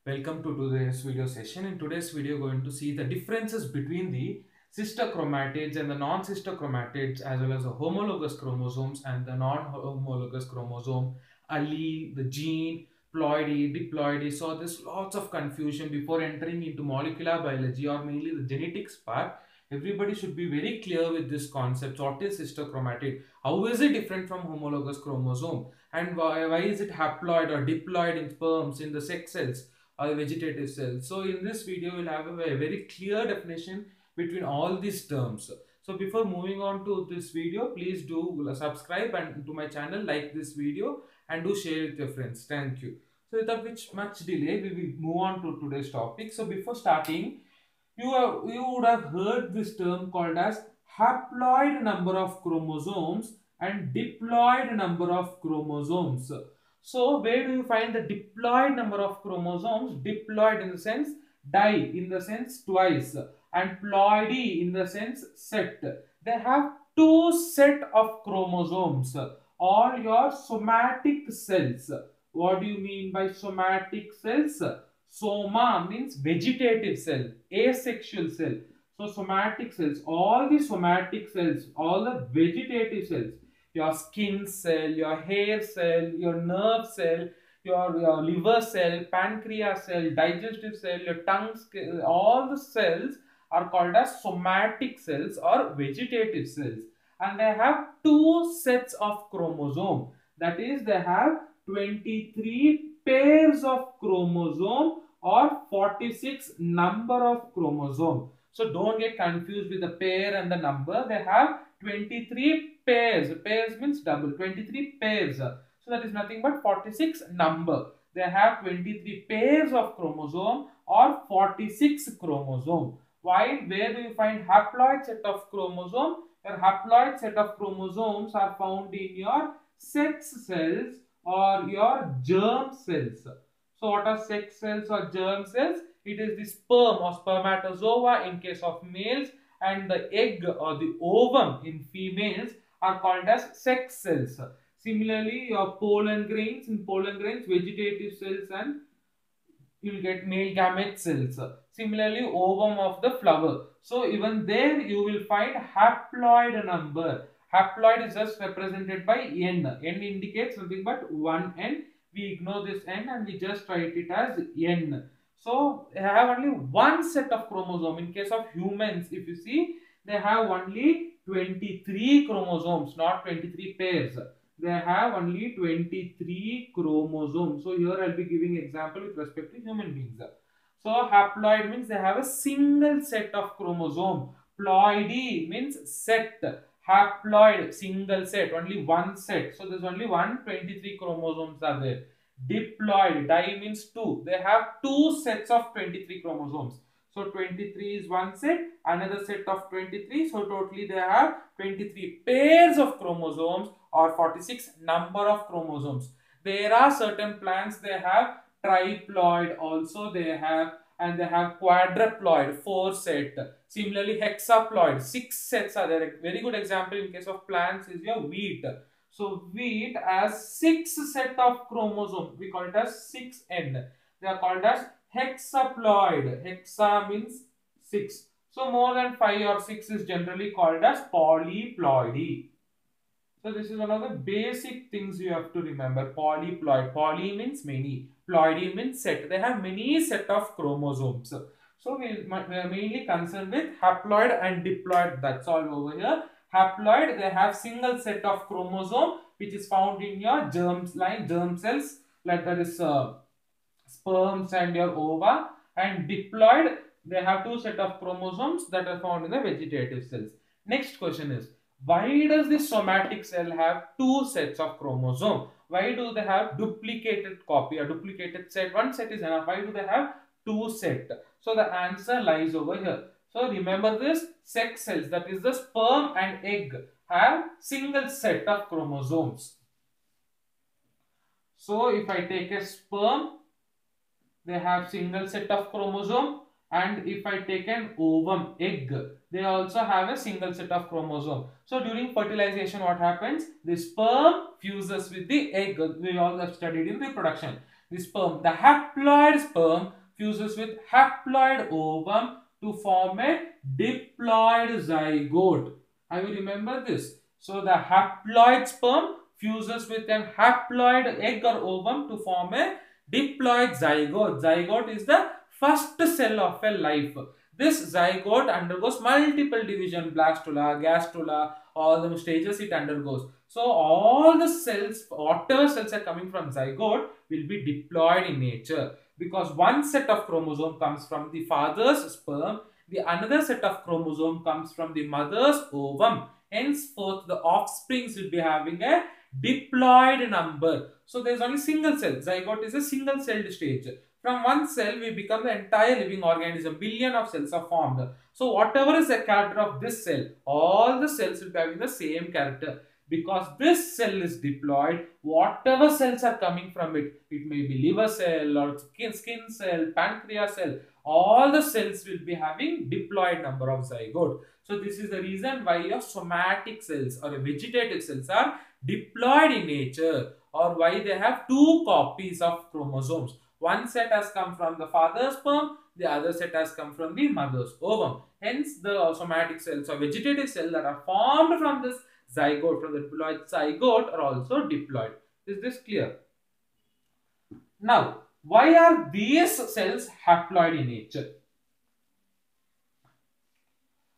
Welcome to today's video session. In today's video, we're going to see the differences between the sister chromatids and the non-sister chromatids, as well as the homologous chromosomes and the non-homologous chromosome, allele, the gene, ploidy, diploidy. So there's lots of confusion before entering into molecular biology or mainly the genetics part. Everybody should be very clear with this concept. What is sister chromatid? How is it different from homologous chromosome? And why is it haploid or diploid in sperms, in the sex cells, or the vegetative cells? So in this video, we'll have a very clear definition between all these terms. So before moving on to this video, please do subscribe and to my channel, like this video, and do share with your friends. Thank you. So without which much delay, we will move on to today's topic. So before starting, you would have heard this term called as haploid number of chromosomes and diploid number of chromosomes. So where do you find the diploid number of chromosomes? Diploid in the sense di, in the sense twice, and ploidy in the sense set. They have two set of chromosomes. All your somatic cells. What do you mean by somatic cells? Soma means vegetative cell, asexual cell. So somatic cells, all the somatic cells, all the vegetative cells, your skin cell, your hair cell, your nerve cell, your liver cell, pancreas cell, digestive cell, your tongue, all the cells are called as somatic cells or vegetative cells. And they have two sets of chromosome. That is, they have 23 pairs of chromosome or 46 number of chromosome. So don't get confused with the pair and the number. They have 23 pairs. Pairs means double. 23 pairs. So that is nothing but 46 number. They have 23 pairs of chromosome or 46 chromosome. While where do you find haploid set of chromosome? Your haploid set of chromosomes are found in your sex cells or your germ cells. So what are sex cells or germ cells? It is the sperm or spermatozoa in case of males, and the egg or the ovum in females are called as sex cells. Similarly, your pollen grains, in pollen grains, vegetative cells, and you will get male gamete cells. Similarly, ovum of the flower. So even there you will find haploid number. Haploid is just represented by N. N indicates nothing but one N. We ignore this N and we just write it as N. So they have only one set of chromosome. In case of humans, if you see, they have only 23 chromosomes, not 23 pairs. They have only 23 chromosomes. So here I'll be giving example with respect to human beings. So haploid means they have a single set of chromosome. Ploidy means set. Haploid, single set, only one set. So there's only 123 chromosomes are there. Diploid, di means two. They have two sets of 23 chromosomes. So 23 is one set, another set of 23. So totally they have 23 pairs of chromosomes or 46 number of chromosomes. There are certain plants, they have triploid also they have, and they have quadruploid, 4 set. Similarly, hexaploid, 6 sets are there. A very good example in case of plants is your wheat. So wheat has 6 set of chromosomes. We call it as 6N. They are called as hexaploid. Hexa means 6. So more than 5 or 6 is generally called as polyploidy. So this is one of the basic things you have to remember. Polyploid. Poly means many. Ploidy means set. They have many set of chromosomes. So we are mainly concerned with haploid and diploid. That's all over here. Haploid, they have single set of chromosome which is found in your germ cells, like that is sperms and your ova. And diploid, they have two set of chromosomes that are found in the vegetative cells. Next question is, why does the somatic cell have two sets of chromosome? Why do they have duplicated copy or duplicated set? One set is enough. Why do they have two set? So the answer lies over here. So remember this, sex cells, that is the sperm and egg, have single set of chromosomes. So if I take a sperm, they have single set of chromosome, and if I take an ovum, egg, they also have a single set of chromosome. So during fertilization, what happens? The sperm fuses with the egg. We all have studied in reproduction. The sperm, the haploid sperm fuses with haploid ovum to form a diploid zygote. I will remember this. So the haploid sperm fuses with an haploid egg or ovum to form a diploid zygote. Zygote is the first cell of a life. This zygote undergoes multiple division, blastula, gastrula, all the stages it undergoes. So all the cells, whatever cells are coming from zygote will be diploid in nature, because one set of chromosome comes from the father's sperm, the another set of chromosome comes from the mother's ovum. Henceforth, the offsprings will be having a diploid number. So there is only single cell. Zygote is a single celled stage. From one cell, we become the entire living organism. Billion of cells are formed. So whatever is the character of this cell, all the cells will be having the same character. Because this cell is diploid, whatever cells are coming from it, it may be liver cell or skin cell, pancreas cell, all the cells will be having diploid number of zygote. So this is the reason why your somatic cells or vegetative cells are diploid in nature, or why they have two copies of chromosomes. One set has come from the father's sperm, the other set has come from the mother's ovum. Hence, the somatic cells or vegetative cells that are formed from this zygote, from the diploid zygote, are also diploid. Is this clear? Now, why are these cells haploid in nature?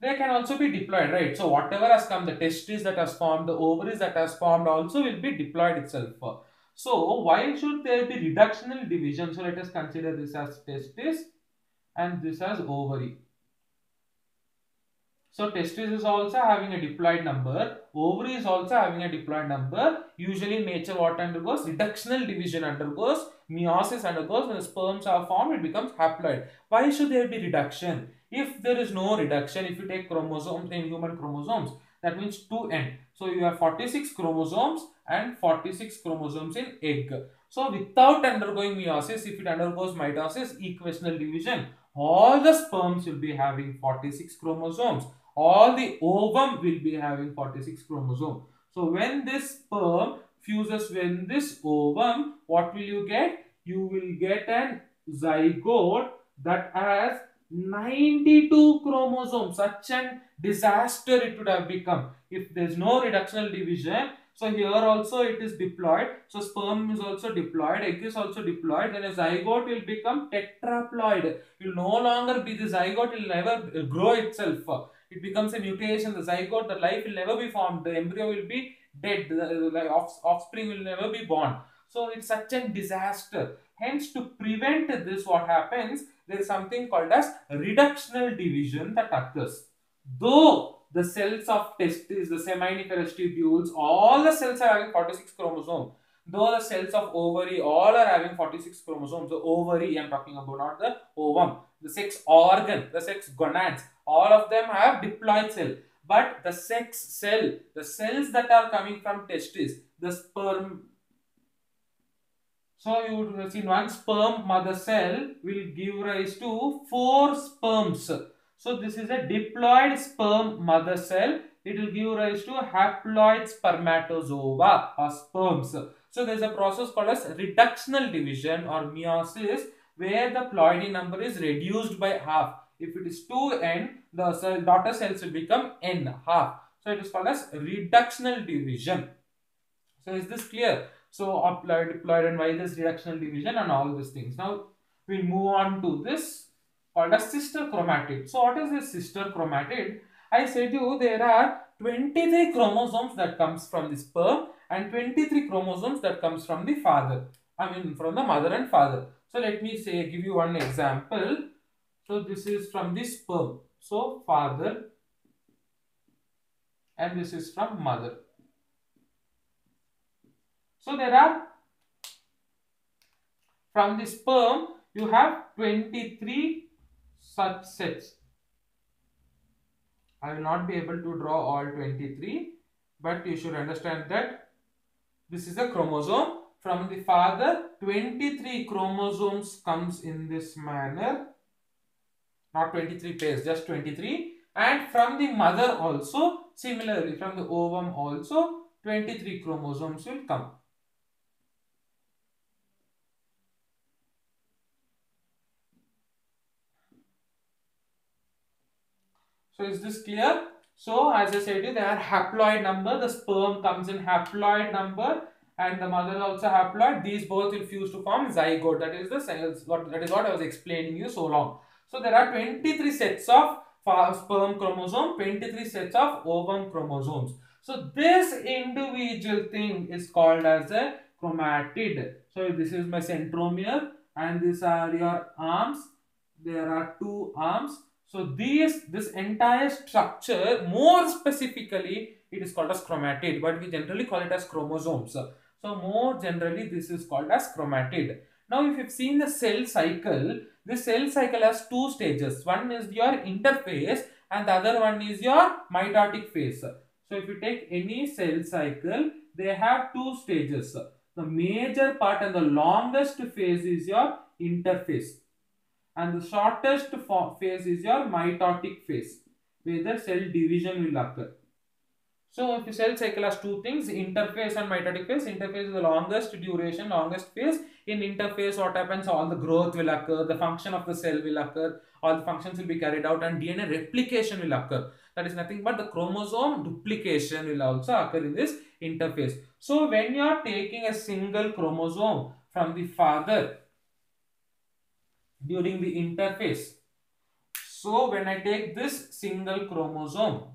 They can also be diploid, right? So, whatever has come, the testes that has formed, the ovaries that has formed also will be diploid itself. So, why should there be reductional division? So, let us consider this as testis and this as ovary. So, testis is also having a diploid number, ovary is also having a diploid number. Usually in nature what undergoes? Reductional division undergoes, meiosis undergoes. When the sperms are formed, it becomes haploid. Why should there be reduction? If there is no reduction, if you take chromosomes in human chromosomes, that means 2n. So, you have 46 chromosomes and 46 chromosomes in egg. So, without undergoing meiosis, if it undergoes mitosis, equational division, all the sperms will be having 46 chromosomes. All the ovum will be having 46 chromosomes. So, when this sperm fuses with this ovum, what will you get? You will get an zygote that has 92 chromosomes. Such an disaster it would have become if there is no reductional division. So here also it is diploid. So sperm is also diploid, egg is also diploid. Then a zygote will become tetraploid. It will no longer be the zygote, it will never grow itself. It becomes a mutation. The zygote, the life will never be formed. The embryo will be dead. The offspring will never be born. So it's such a disaster. Hence, to prevent this, what happens? There is something called as reductional division that occurs. Though the cells of testes, the seminiferous tubules, all the cells are having 46 chromosomes. Though the cells of ovary, all are having 46 chromosomes. The ovary, I am talking about, not the ovum. The sex organ, the sex gonads, all of them have diploid cell. But the sex cell, the cells that are coming from testes, the sperm. So you would have seen one sperm mother cell will give rise to 4 sperms. So this is a diploid sperm mother cell. It will give rise to haploid spermatozoa or sperms. So there is a process called as reductional division or meiosis, where the ploidy number is reduced by half. If it is 2n, the daughter cells will become n, half. So it is called as reductional division. So is this clear? So haploid, diploid, and why this reductional division and all these things. Now we'll move on to this called as sister chromatid. So what is this sister chromatid? I said you there are 23 chromosomes that comes from the sperm and 23 chromosomes that comes from the father. I mean from the mother and father. So let me say, give you one example. So this is from the sperm. So father, and this is from mother. So there are, from the sperm, you have 23 such sets. I will not be able to draw all 23, but you should understand that this is a chromosome. From the father, 23 chromosomes comes in this manner. Not 23 pairs, just 23. And from the mother also, similarly, from the ovum also, 23 chromosomes will come. So is this clear? So as I said you, they are haploid number. The sperm comes in haploid number and the mother also haploid. These both will fuse to form zygote. That is that is what I was explaining you so long. So there are 23 sets of sperm chromosome, 23 sets of ovum chromosomes. So this individual thing is called as a chromatid. So this is my centromere and these are your arms. There are two arms. So this entire structure, more specifically, it is called as chromatid, but we generally call it as chromosomes. So more generally, this is called as chromatid. Now, if you've seen the cell cycle, the cell cycle has two stages. One is your interphase and the other one is your mitotic phase. So if you take any cell cycle, they have two stages. The major part and the longest phase is your interphase, and the shortest phase is your mitotic phase, where the cell division will occur. So if the cell cycle has two things, interphase and mitotic phase. Interphase is the longest duration, longest phase. In interphase, what happens? All the growth will occur, the function of the cell will occur, all the functions will be carried out, and DNA replication will occur. That is nothing but the chromosome duplication will also occur in this interphase. So when you are taking a single chromosome from the father during the interphase, so when I take this single chromosome,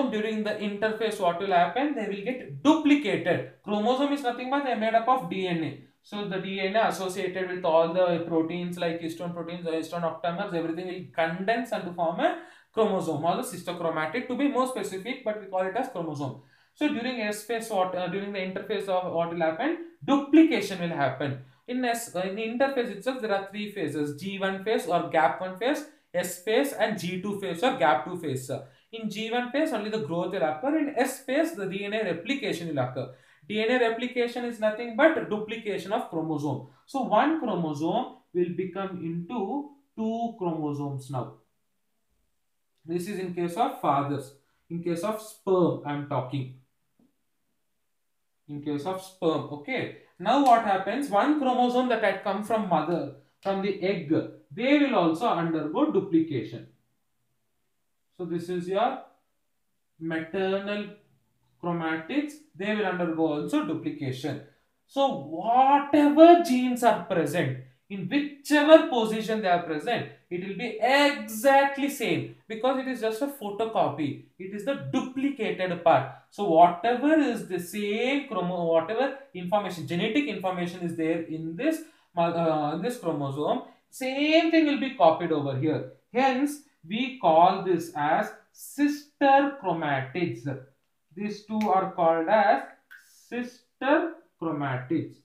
during the interphase, what will happen? They will get duplicated. Chromosome is nothing but they are made up of DNA. So the DNA associated with all the proteins like histone proteins, histone octamers, everything will condense and to form a chromosome or the sister chromatid, to be more specific, but we call it as chromosome. So during S phase, during the interphase of what will happen? Duplication will happen. In the interphase itself, there are three phases: G1 phase or gap 1 phase, S phase, and G2 phase or gap 2 phase. In G1 phase, only the growth will occur. In S phase, the DNA replication will occur. DNA replication is nothing but duplication of chromosome. So one chromosome will become into two chromosomes now. This is in case of fathers. In case of sperm, I am talking. In case of sperm, okay. Now what happens? One chromosome that had come from mother, from the egg, they will also undergo duplication. So this is your maternal chromatids. They will undergo also duplication. So whatever genes are present, in whichever position they are present, it will be exactly same, because it is just a photocopy. It is the duplicated part. So whatever is the same whatever information, genetic information is there in this chromosome, same thing will be copied over here. Hence, we call this as sister chromatids. These two are called as sister chromatids.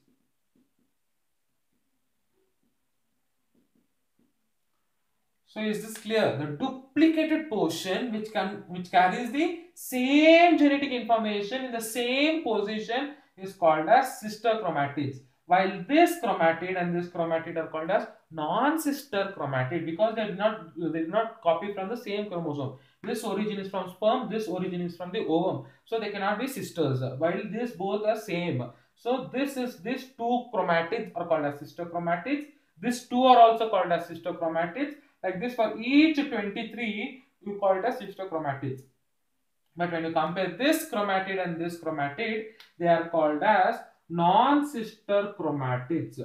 So is this clear? The duplicated portion which carries the same genetic information in the same position is called as sister chromatids. While this chromatid and this chromatid are called as non-sister chromatid, because they did not copy from the same chromosome. This origin is from sperm, this origin is from the ovum. So they cannot be sisters, while these both are same. So these two chromatids are called as sister chromatids. These two are also called as sister chromatids. Like this, for each 23, you call it as sister chromatids. But when you compare this chromatid and this chromatid, they are called as non-sister chromatids.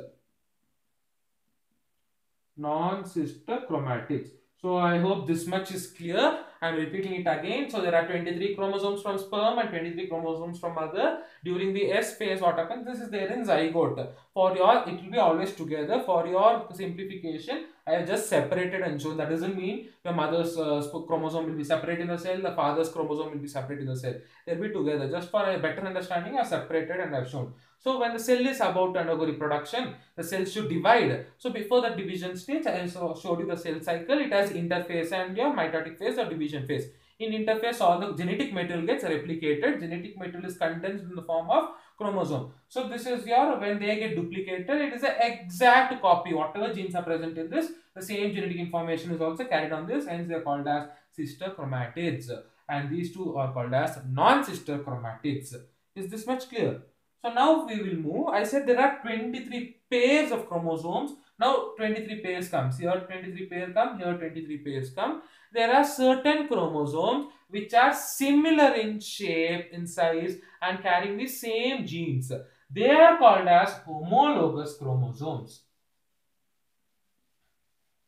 Non-sister chromatids. So I hope this much is clear. I am repeating it again. So there are 23 chromosomes from sperm and 23 chromosomes from mother. During the S phase, what happens? This is there in zygote. For your, it will be always together. For your simplification, I have just separated and shown. That doesn't mean your mother's chromosome will be separate in the cell, the father's chromosome will be separate in the cell. They'll be together. Just for a better understanding, I have separated and I have shown. So when the cell is about to undergo reproduction, the cell should divide. So before the division stage, I showed you the cell cycle. It has interphase and your mitotic phase or division phase. In interphase, all the genetic material gets replicated. Genetic material is condensed in the form of chromosome. So this is your, when they get duplicated, it is an exact copy. Whatever genes are present in this, the same genetic information is also carried on this. Hence they are called as sister chromatids. And these two are called as non-sister chromatids. Is this much clear? So now we will move. I said there are 23 pairs of chromosomes. Now 23 pairs comes. Here 23 pairs come. Here 23 pairs come. There are certain chromosomes which are similar in shape, in size, and carrying the same genes. They are called as homologous chromosomes.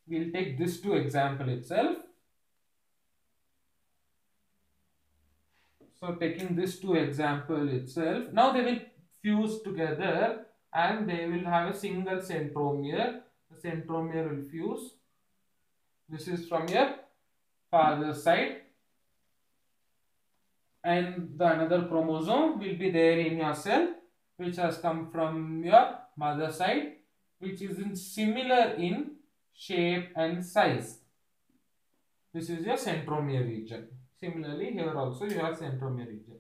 We'll take this to example itself. So taking this to example itself, now they will fuse together and they will have a single centromere. The centromere will fuse. This is from your father's side, and the another chromosome will be there in your cell, which has come from your mother's side, which is similar in shape and size. This is your centromere region. Similarly, here also you have centromere region.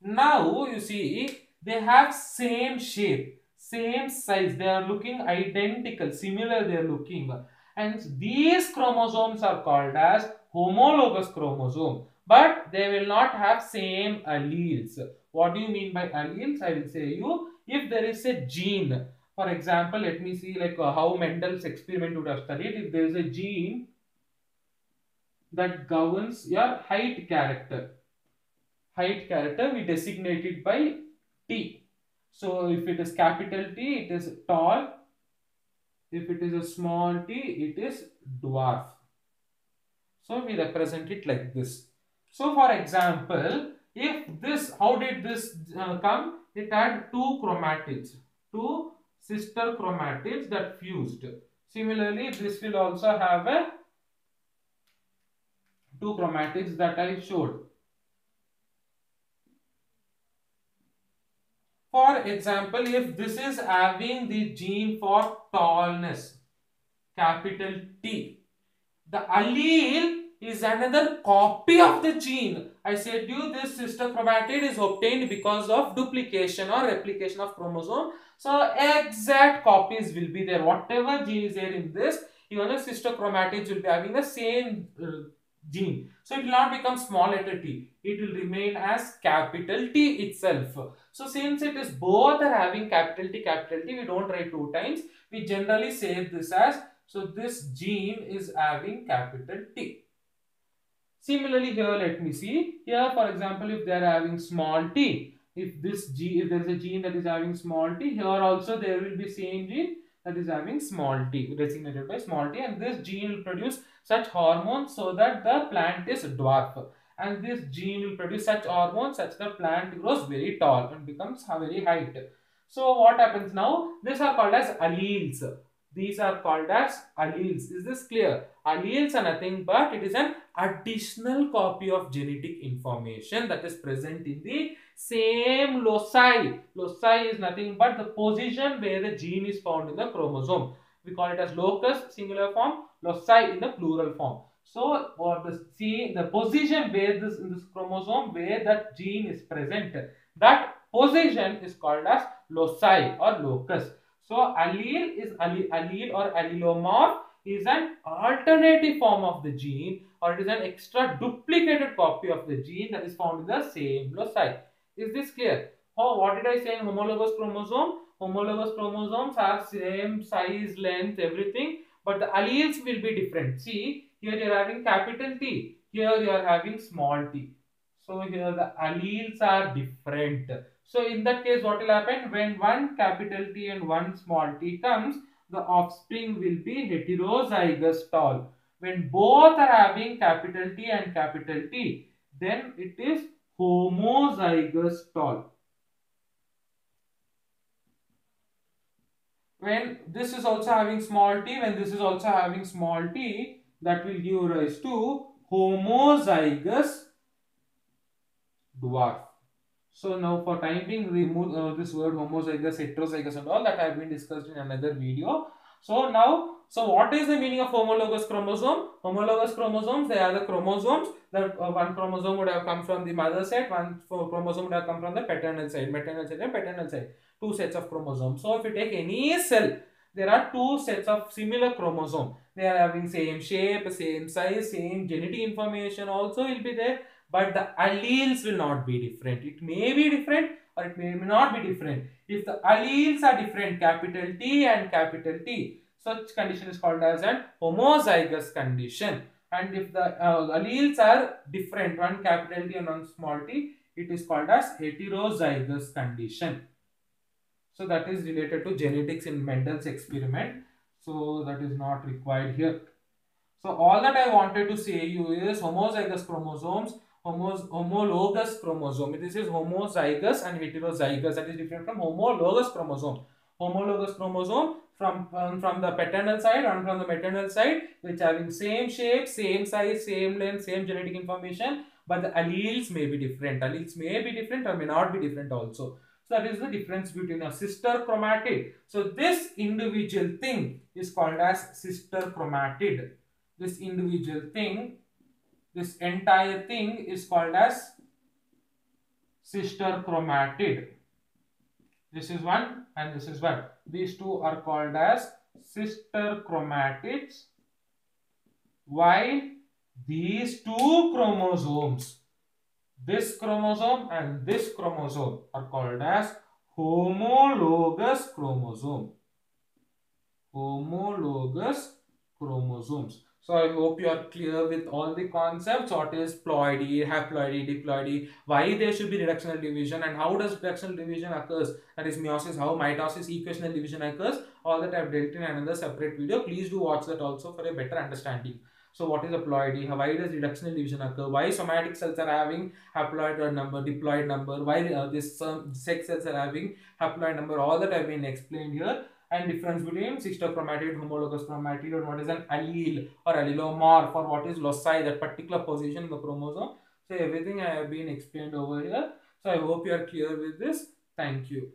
Now you see they have same shape, same size. They are looking identical, similar they are looking. And these chromosomes are called as homologous chromosome. But they will not have same alleles. What do you mean by alleles? I will say you, if there is a gene, for example, let me see like how Mendel's experiment would have studied. If there is a gene that governs your height character we designate it by T. So if it is capital T, it is tall. If it is a small t, it is dwarf. So we represent it like this. So for example, if this, how did this come? It had two chromatids, two sister chromatids that fused. Similarly, this will also have a two chromatids that I showed. For example, if this is having the gene for tallness, capital T, the allele is another copy of the gene. I said you this sister chromatid is obtained because of duplication or replication of chromosome. So exact copies will be there. Whatever gene is there in this, even the sister chromatids will be having the same gene. So it will not become small letter t. It will remain as capital T itself. So since it is both are having capital T, we don't write two times. We generally say this as, so this gene is having capital T. Similarly here, let me see. Here for example, if they are having small t, if there is a gene that is having small t, here also there will be same gene that is having small t, designated by small t, and this gene will produce such hormones so that the plant is dwarf, and this gene will produce such hormones such that the plant grows very tall and becomes very height. So what happens now? These are called as alleles. These are called as alleles. Is this clear? Alleles are nothing but it is an additional copy of genetic information that is present in the same loci. Loci is nothing but the position where the gene is found in the chromosome. We call it as locus, singular form, loci in the plural form. So, for the position where this in this chromosome where that gene is present, that position is called as loci or locus. So, allele or allelomorph is an alternative form of the gene, or it is an extra duplicated copy of the gene that is found in the same loci. Is this clear? Oh, what did I say in homologous chromosome? Homologous chromosomes have same size, length, everything, but the alleles will be different. See, here you are having capital T, here you are having small t. So here the alleles are different. So in that case, what will happen? When one capital T and one small t comes, the offspring will be heterozygous tall. When both are having capital T and capital T, then it is homozygous tall. When this is also having small t, when this is also having small t, that will give rise to homozygous dwarf. So now for time being, remove this word homozygous, heterozygous and all that have been discussed in another video. So now, so what is the meaning of homologous chromosome? Homologous chromosomes, they are the chromosomes that one chromosome would have come from the mother side, one chromosome would have come from the paternal side, maternal side and paternal side. Two sets of chromosomes. So if you take any cell, there are two sets of similar chromosome. They are having same shape, same size, same genetic information also will be there, but the alleles will not be different. It may be different or or it may not be different. If the alleles are different, capital T and capital T, such condition is called as an homozygous condition. And if the alleles are different, one capital T and one small t, it is called as heterozygous condition. So that is related to genetics in Mendel's experiment. So that is not required here. So all that I wanted to say you is homozygous chromosomes, homologous chromosome. This is homozygous and heterozygous. That is different from homologous chromosome. Homologous chromosome from the paternal side and from the maternal side, which having same shape, same size, same length, same genetic information, but the alleles may be different. Alleles may be different or may not be different also. So that is the difference between a sister chromatid. So this individual thing is called as sister chromatid. This individual thing, this entire thing is called as sister chromatid. This is one and this is one. These two are called as sister chromatids. While these two chromosomes, this chromosome and this chromosome, are called as homologous chromosome. Homologous chromosomes. So I hope you are clear with all the concepts. What is ploidy, haploidy, diploidy, why there should be reductional division, and how does reductional division occurs, that is meiosis, how mitosis, equational division occurs. All that I have dealt in another separate video. Please do watch that also for a better understanding. So what is a ploidy? Why does reductional division occur? Why somatic cells are having haploid number, diploid number? Why this sex cells are having haploid number? All that have been explained here. And difference between sister chromatid, homologous chromatid, and what is an allele or allelomorph, or what is loci, that particular position in the chromosome. So everything I have been explained over here. So I hope you are clear with this. Thank you.